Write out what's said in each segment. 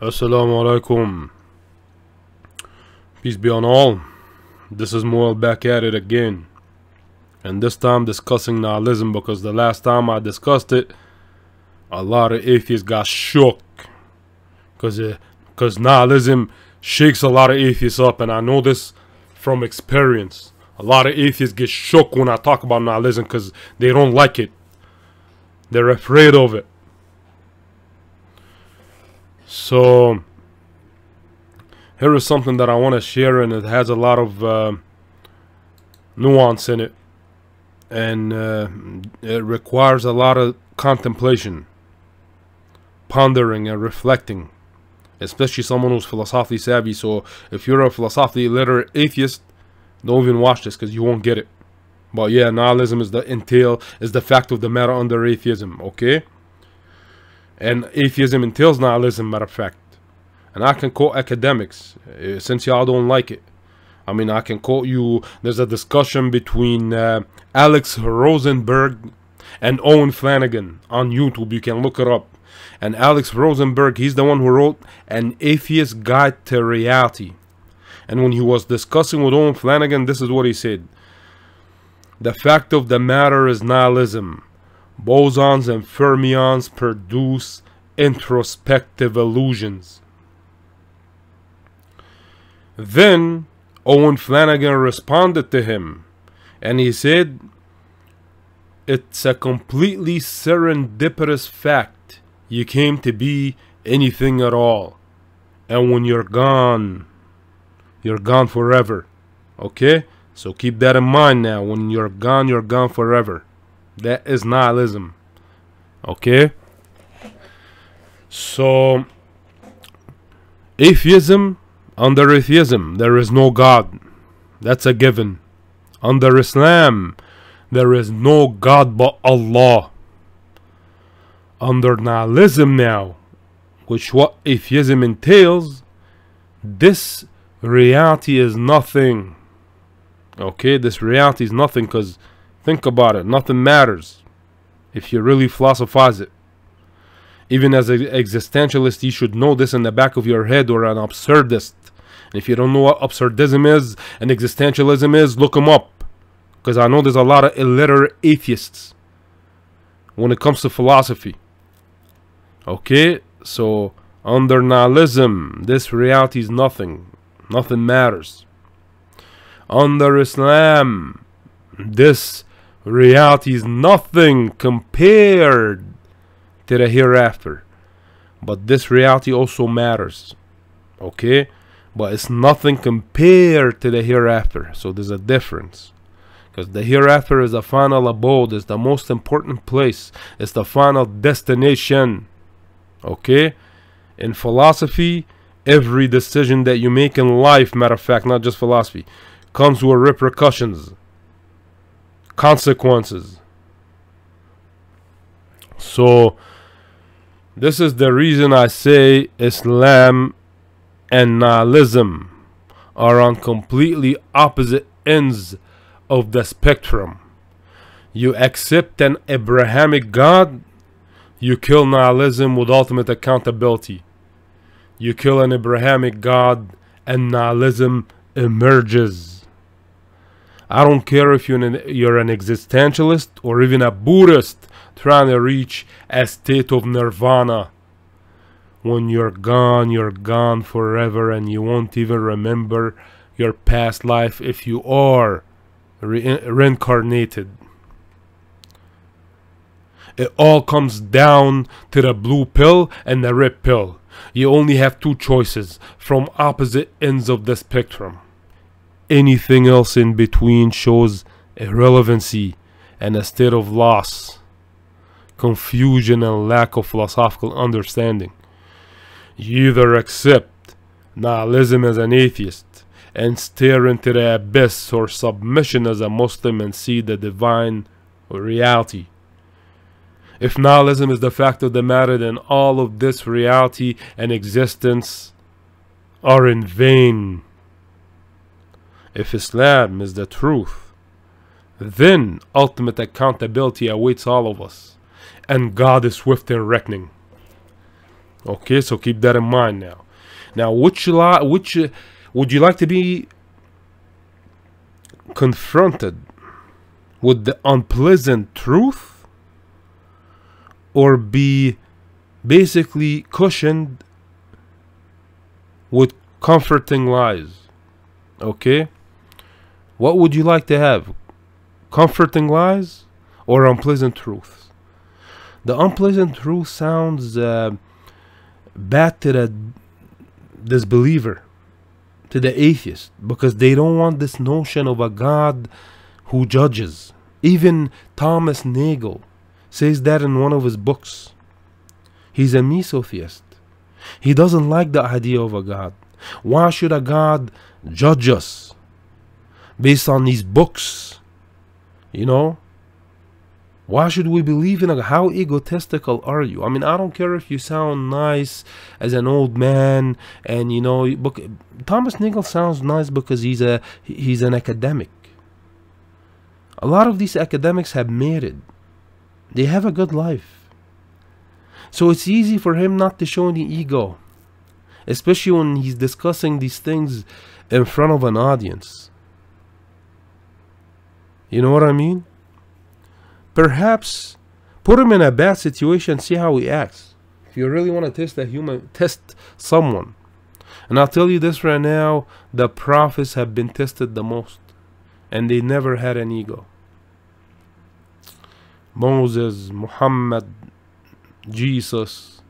Assalamu alaikum. Peace be on all. This is Moel back at it again. And this time discussing nihilism, because the last time I discussed it, a lot of atheists got shook. Because nihilism shakes a lot of atheists up, and I know this from experience. A lot of atheists get shook when I talk about nihilism because they don't like it. They're afraid of it. So, here is something that I want to share, and it has a lot of nuance in it. And it requires a lot of contemplation, pondering, and reflecting. Especially someone who's philosophically savvy. So, if you're a philosophically literate atheist, don't even watch this because you won't get it. But yeah, nihilism is the fact of the matter under atheism, okay? And atheism entails nihilism, matter of fact. And I can quote academics, since y'all don't like it. I mean, I can quote you. There's a discussion between Alex Rosenberg and Owen Flanagan on YouTube. You can look it up. And Alex Rosenberg, he's the one who wrote An Atheist Guide to Reality. And when he was discussing with Owen Flanagan, this is what he said. The fact of the matter is nihilism. Bosons and fermions produce introspective illusions. Then Owen Flanagan responded to him, and he said, it's a completely serendipitous fact you came to be anything at all. And when you're gone forever. Okay? So keep that in mind now. When you're gone forever. That is nihilism. Okay? So, atheism, under atheism, there is no God. That's a given. Under Islam, there is no God but Allah. Under nihilism now, which what atheism entails, this reality is nothing. Okay, this reality is nothing, because think about it, nothing matters if you really philosophize it. Even as an existentialist, you should know this in the back of your head, or an absurdist. And if you don't know what absurdism is and existentialism is, look them up. Because I know there's a lot of illiterate atheists when it comes to philosophy. Okay, so under nihilism, this reality is nothing. Nothing matters. Under Islam, this reality is nothing compared to the hereafter. But this reality also matters. Okay? But it's nothing compared to the hereafter. So there's a difference. Because the hereafter is the final abode. It's the most important place. It's the final destination. Okay? In philosophy, every decision that you make in life, matter of fact, not just philosophy, comes with repercussions, consequences. So this is the reason I say Islam and nihilism are on completely opposite ends of the spectrum. You accept an Abrahamic God, you kill nihilism with ultimate accountability. You kill an Abrahamic God and nihilism emerges. I don't care if you're an existentialist or even a Buddhist trying to reach a state of Nirvana. When you're gone forever, and you won't even remember your past life if you are reincarnated. It all comes down to the blue pill and the red pill. You only have two choices from opposite ends of the spectrum. Anything else in between shows irrelevancy and a state of loss, confusion, and lack of philosophical understanding. You either accept nihilism as an atheist and stare into the abyss, or submission as a Muslim and see the divine reality. If nihilism is the fact of the matter, then all of this reality and existence are in vain. If Islam is the truth, then ultimate accountability awaits all of us, and God is swift in reckoning. Okay, so keep that in mind now. Now, which would you like to be confronted with the unpleasant truth, or be basically cushioned with comforting lies? Okay, what would you like to have? Comforting lies or unpleasant truths? The unpleasant truth sounds bad to the disbeliever, to the atheist, because they don't want this notion of a God who judges. Even Thomas Nagel says that in one of his books. He's a mesotheist. He doesn't like the idea of a God. Why should a God judge us based on these books? You know? Why should we believe in a... How egotistical are you? I mean, I don't care if you sound nice as an old man, and you know, Thomas Nagel sounds nice because he's an academic. A lot of these academics have made it. They have a good life. So it's easy for him not to show any ego, especially when he's discussing these things in front of an audience. You know what I mean? Perhaps put him in a bad situation, see how he acts. If you really want to test someone. And I'll tell you this right now, the prophets have been tested the most, and they never had an ego. Moses, Muhammad, Jesus,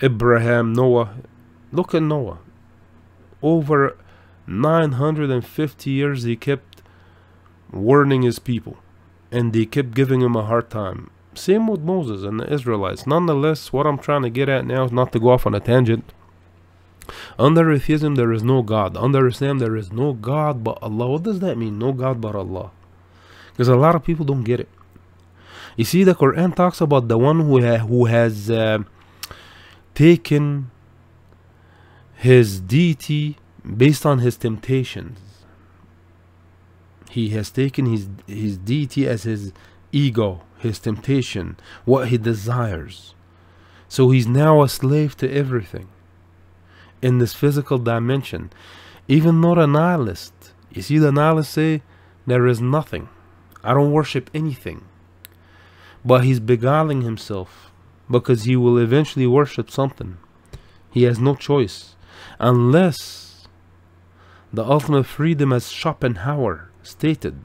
Abraham, Noah. Look at Noah. Over 950 years he kept warning his people, and they kept giving him a hard time. Same with Moses and the Israelites. Nonetheless, what I'm trying to get at now is not to go off on a tangent. Under atheism, there is no God. Under Islam, there is no God but Allah. What does that mean? No God but Allah. Because a lot of people don't get it. You see, the Quran talks about the one who has taken his deity based on his temptations. He has taken his deity as his ego, his temptation, what he desires. So he's now a slave to everything in this physical dimension. Even not a nihilist. You see, the nihilists say, there is nothing. I don't worship anything. But he's beguiling himself, because he will eventually worship something. He has no choice. Unless the ultimate freedom, as Schopenhauer stated,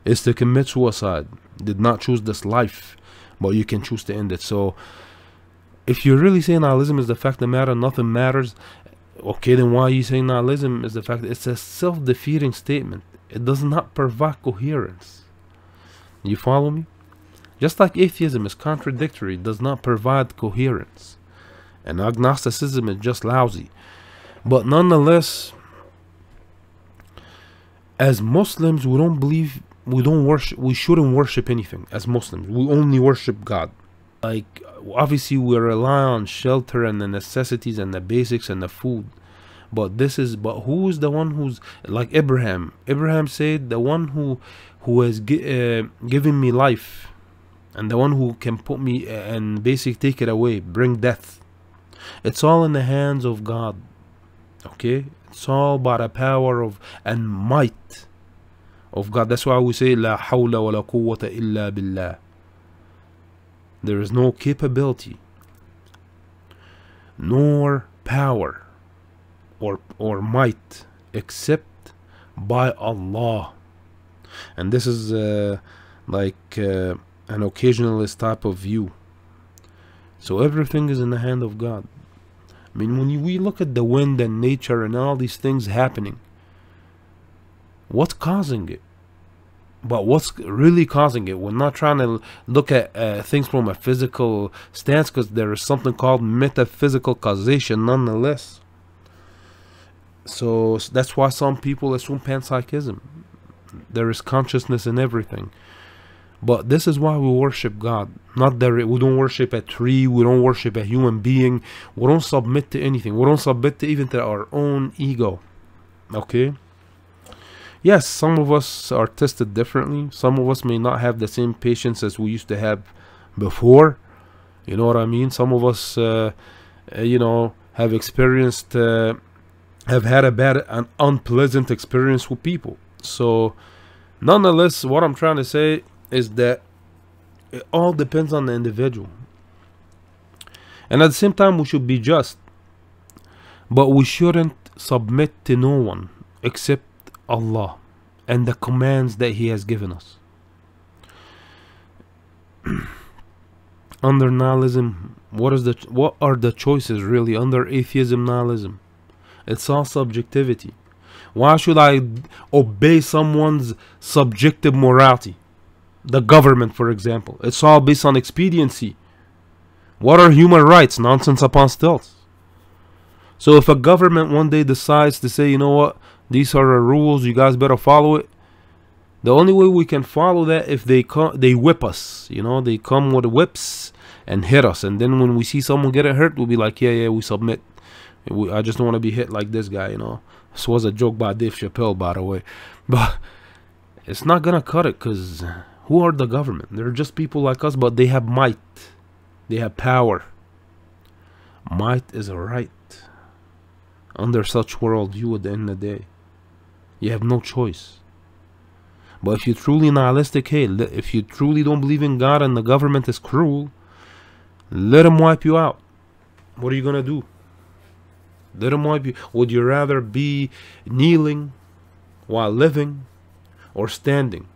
is to commit suicide. Did not choose this life, but you can choose to end it. So if you're really saying nihilism is the fact of the matter, nothing matters, okay, then why are you saying nihilism is the fact that it's a self-defeating statement? It does not provide coherence. You follow me? Just like atheism is contradictory, does not provide coherence, and agnosticism is just lousy. But nonetheless, as Muslims, we don't believe, we shouldn't worship anything. As Muslims, we only worship God. Like, obviously we rely on shelter and the necessities and the basics and the food, but who is the one who's like Abraham? Abraham said, the one who has given me life, and the one who can put me and basically take it away, bring death. It's all in the hands of God. Okay, it's all by the power of and might of God. That's why we say La hawla wa la quwwata illa billah. There is no capability nor power or might except by Allah. And this is like an occasionalist type of view. So everything is in the hand of God. I mean, when we look at the wind and nature and all these things happening, what's causing it? But what's really causing it? We're not trying to look at things from a physical stance, because there is something called metaphysical causation nonetheless. So that's why some people assume panpsychism. There is consciousness in everything. But this is why we worship God. Not that we don't worship a tree, we don't worship a human being, we don't submit to anything. We don't submit to even to our own ego. Okay? Yes, some of us are tested differently. Some of us may not have the same patience as we used to have before. You know what I mean? Some of us, you know, have experienced, have had an unpleasant experience with people. So, nonetheless, what I'm trying to say is that it all depends on the individual. And at the same time, we should be just. But we shouldn't submit to no one except Allah and the commands that He has given us. Under nihilism, what are the choices really? Under atheism, nihilism, it's all subjectivity. Why should I obey someone's subjective morality? The government, for example, it's all based on expediency. What are human rights? Nonsense upon stilts. So if a government one day decides to say, you know what, these are the rules, you guys better follow it, the only way we can follow that if they whip us, you know, they come with whips and hit us, and then when we see someone get hurt, we'll be like, yeah, we submit. I just don't want to be hit like this guy, you know. This was a joke by Dave Chappelle, by the way, but it's not gonna cut it, because who are the government? They're just people like us, but they have might, they have power. Might is a right. Under such worldview, at the end of the day, you have no choice. But if you're truly nihilistic, hey, if you truly don't believe in God and the government is cruel, let them wipe you out. What are you gonna do? Let them wipe you. Would you rather be kneeling while living, or standing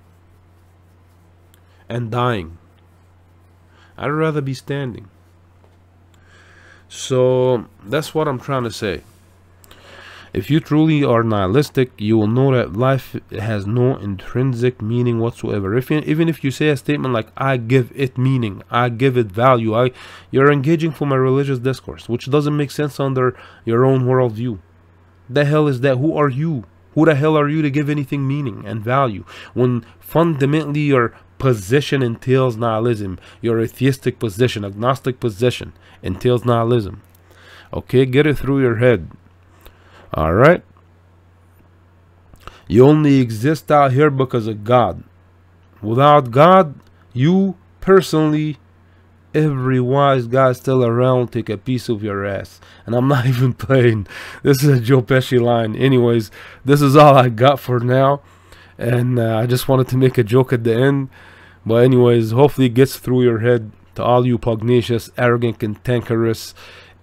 and dying? I'd rather be standing. So that's what I'm trying to say. If you truly are nihilistic, you will know that life has no intrinsic meaning whatsoever. Even if you say a statement like, I give it meaning, I give it value, you're engaging from a religious discourse, which doesn't make sense under your own worldview. The hell is that? Who are you? Who the hell are you to give anything meaning and value, when fundamentally your position entails nihilism? Your atheistic position, agnostic position, entails nihilism. Okay, get it through your head. Alright? You only exist out here because of God. Without God, you personally, every wise guy still around, take a piece of your ass. And I'm not even playing. This is a Joe Pesci line. Anyways, this is all I got for now. And I just wanted to make a joke at the end. But anyways, hopefully it gets through your head to all you pugnacious, arrogant, cantankerous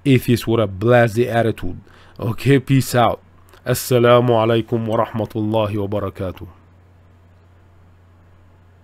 atheists with a blasé attitude. Okay, peace out. Assalamu alaikum wa rahmatullahi wa barakatuh.